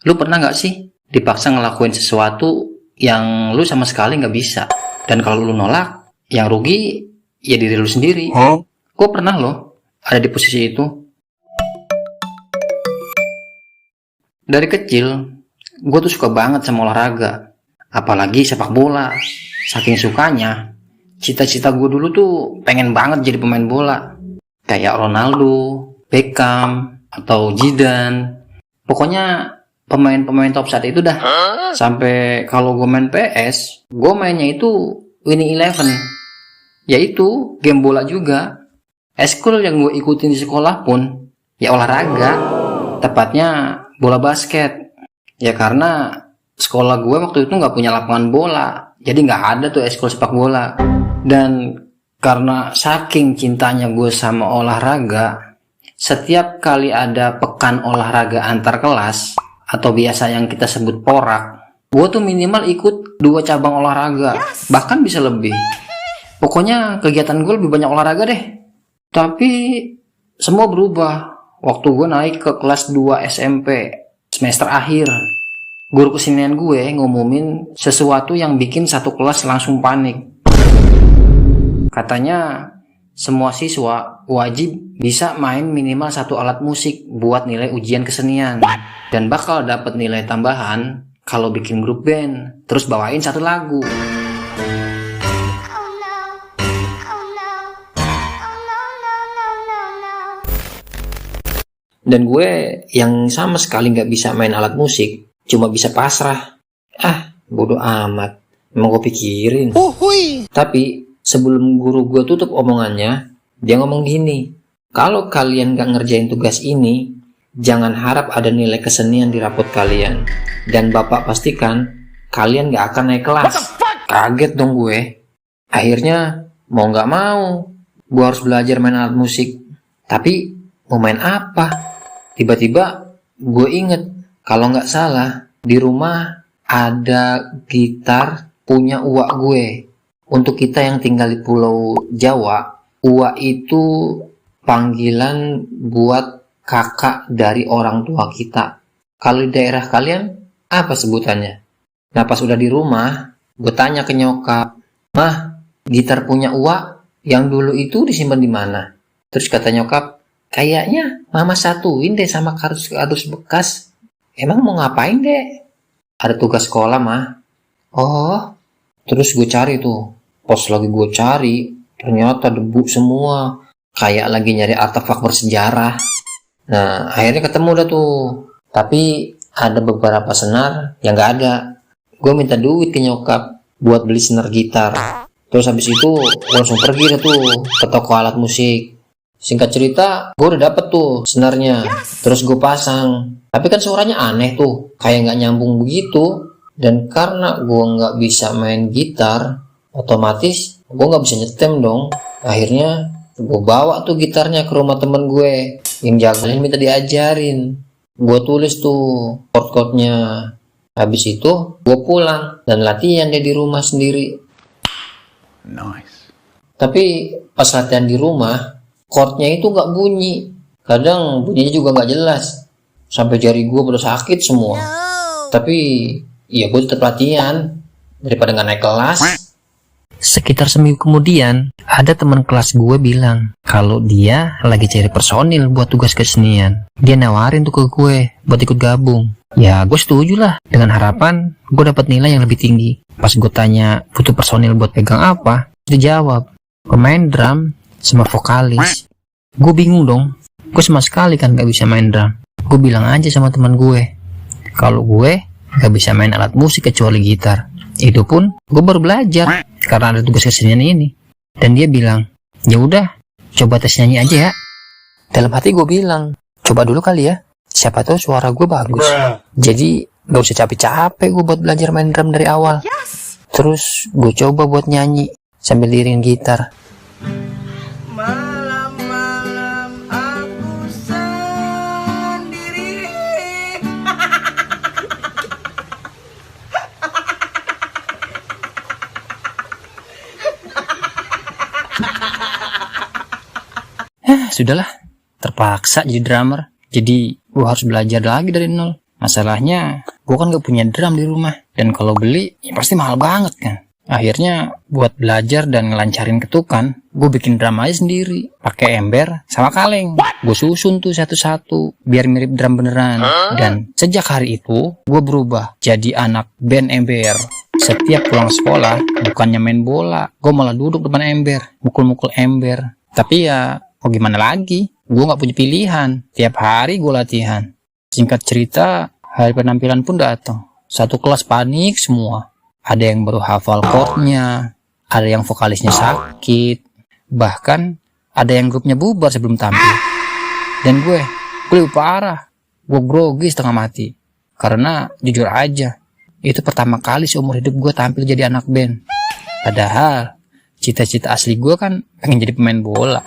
Lu pernah nggak sih dipaksa ngelakuin sesuatu yang lu sama sekali nggak bisa? Dan kalau lu nolak, yang rugi ya diri lu sendiri. Gue pernah loh ada di posisi itu. Dari kecil, gue tuh suka banget sama olahraga. Apalagi sepak bola. Saking sukanya, cita-cita gue dulu tuh pengen banget jadi pemain bola. Kayak Ronaldo, Beckham, atau Zidane. Pokoknya pemain-pemain top saat itu dah. Sampai kalau gue main PS, gue mainnya itu Winning Eleven. Yaitu game bola juga. Eskul yang gue ikutin di sekolah pun ya olahraga. Tepatnya bola basket. Ya karena sekolah gue waktu itu nggak punya lapangan bola. Jadi nggak ada tuh eskul sepak bola. Dan karena saking cintanya gue sama olahraga, setiap kali ada pekan olahraga antar kelas, atau biasa yang kita sebut porak, gue tuh minimal ikut 2 cabang olahraga, bahkan bisa lebih. Pokoknya kegiatan gue lebih banyak olahraga deh. Tapi semua berubah waktu gue naik ke kelas 2 SMP, semester akhir. Guru kesenian gue ngumumin sesuatu yang bikin satu kelas langsung panik. Katanya semua siswa wajib bisa main minimal 1 alat musik buat nilai ujian kesenian. Dan bakal dapat nilai tambahan kalau bikin grup band, terus bawain 1 lagu. Dan gue yang sama sekali nggak bisa main alat musik, cuma bisa pasrah. Bodoh amat, emang gue pikirin. Tapi sebelum guru gue tutup omongannya, dia ngomong gini, kalau kalian gak ngerjain tugas ini, jangan harap ada nilai kesenian di rapot kalian. Dan bapak pastikan, kalian gak akan naik kelas. Kaget dong gue. Akhirnya, mau gak mau, gue harus belajar main alat musik. Tapi, mau main apa? Tiba-tiba, gue inget, kalau gak salah, di rumah ada gitar punya uak gue. Untuk kita yang tinggal di Pulau Jawa, uak itu panggilan buat kakak dari orang tua kita. Kalau di daerah kalian, apa sebutannya? Nah pas udah di rumah, gue tanya ke nyokap, "Mah, gitar punya uak yang dulu itu disimpan di mana?" Terus kata nyokap, "Kayaknya mama satuin deh sama kardus bekas." "Emang mau ngapain deh?" "Ada tugas sekolah, Mah." "Oh." Terus gue cari tuh. Pas lagi gue cari, ternyata debu semua. Kayak lagi nyari artefak bersejarah. Nah, akhirnya ketemu dah tuh. Tapi ada beberapa senar yang gak ada. Gue minta duit ke nyokap buat beli senar gitar. Terus habis itu gue langsung pergi dah tuh ke toko alat musik. Singkat cerita, gue udah dapet tuh senarnya. Terus gue pasang. Tapi kan suaranya aneh tuh. Kayak gak nyambung begitu. Dan karena gue gak bisa main gitar, otomatis gue gak bisa nyetem dong. Akhirnya gue bawa tuh gitarnya ke rumah temen gue yang jagoan minta diajarin. Gue tulis tuh chord-chordnya. Habis itu gue pulang dan latihan deh di rumah sendiri. Nice. Tapi pas latihan di rumah, chordnya itu gak bunyi. Kadang bunyinya juga gak jelas. Sampai jari gue pada sakit semua. Tapi iya gue tetap latihan daripada gak naik kelas. Sekitar seminggu kemudian, ada teman kelas gue bilang kalau dia lagi cari personil buat tugas kesenian. Dia nawarin tuh ke gue buat ikut gabung. Ya gue setuju lah, dengan harapan gue dapat nilai yang lebih tinggi. Pas gue tanya butuh personil buat pegang apa, dia jawab pemain drum sama vokalis. Gue bingung dong, gue sama sekali kan gak bisa main drum. Gue bilang aja sama teman gue kalau gue gak bisa main alat musik kecuali gitar. Itu pun gue baru belajar karena ada tugas kesenian ini. Dan dia bilang, "Ya udah, coba tes nyanyi aja ya." Dalam hati gue bilang, coba dulu kali ya, siapa tahu suara gue bagus. Jadi gak usah capek-capek gue buat belajar main drum dari awal. Terus gue coba buat nyanyi sambil diiringin gitar. Malam-malam aku sendiri. Sudahlah, terpaksa jadi drummer. Jadi gue harus belajar lagi dari nol. Masalahnya, gue kan gak punya drum di rumah. Dan kalau beli, ya pasti mahal banget kan. Akhirnya, buat belajar dan ngelancarin ketukan, gue bikin drum aja sendiri. Pakai ember sama kaleng. Gue susun tuh satu-satu, biar mirip drum beneran. Dan sejak hari itu, gue berubah jadi anak band ember. Setiap pulang sekolah, bukannya main bola, gue malah duduk depan ember, mukul-mukul ember. Tapi ya, mau gimana lagi? Gue gak punya pilihan. Tiap hari gue latihan. Singkat cerita, hari penampilan pun datang. Satu kelas panik semua. Ada yang baru hafal chordnya, ada yang vokalisnya sakit, bahkan ada yang grupnya bubar sebelum tampil. Dan gue lebih parah. Gue grogi setengah mati. Karena jujur aja, itu pertama kali seumur hidup gue tampil jadi anak band. Padahal cita-cita asli gue kan pengen jadi pemain bola.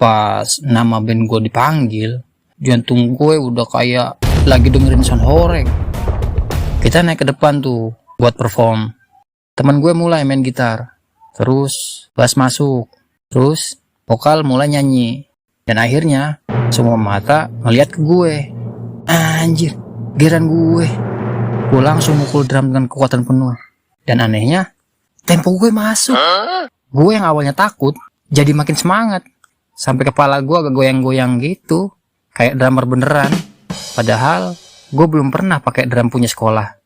Pas nama band gue dipanggil, jantung gue udah kayak lagi dengerin sound horeg. Kita naik ke depan tuh buat perform. Temen gue mulai main gitar, terus bass masuk, terus vokal mulai nyanyi. Dan akhirnya semua mata ngeliat ke gue. Anjir, giliran gue. Gue langsung mukul drum dengan kekuatan penuh. Dan anehnya, tempo gue masuk. Gue yang awalnya takut jadi makin semangat. Sampai kepala gue agak goyang-goyang gitu, kayak drummer beneran. Padahal gue belum pernah pakai drum punya sekolah.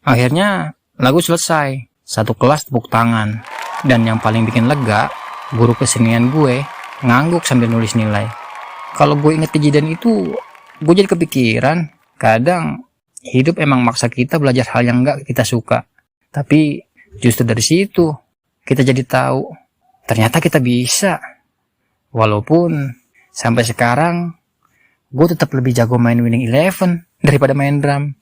Akhirnya lagu selesai. Satu kelas tepuk tangan. Dan yang paling bikin lega, guru kesenian gue ngangguk sambil nulis nilai. Kalau gue inget kejadian itu, gue jadi kepikiran. Kadang hidup emang maksa kita belajar hal yang gak kita suka. Tapi justru dari situ kita jadi tahu ternyata kita bisa. Walaupun sampai sekarang gue tetap lebih jago main Winning Eleven daripada main drum.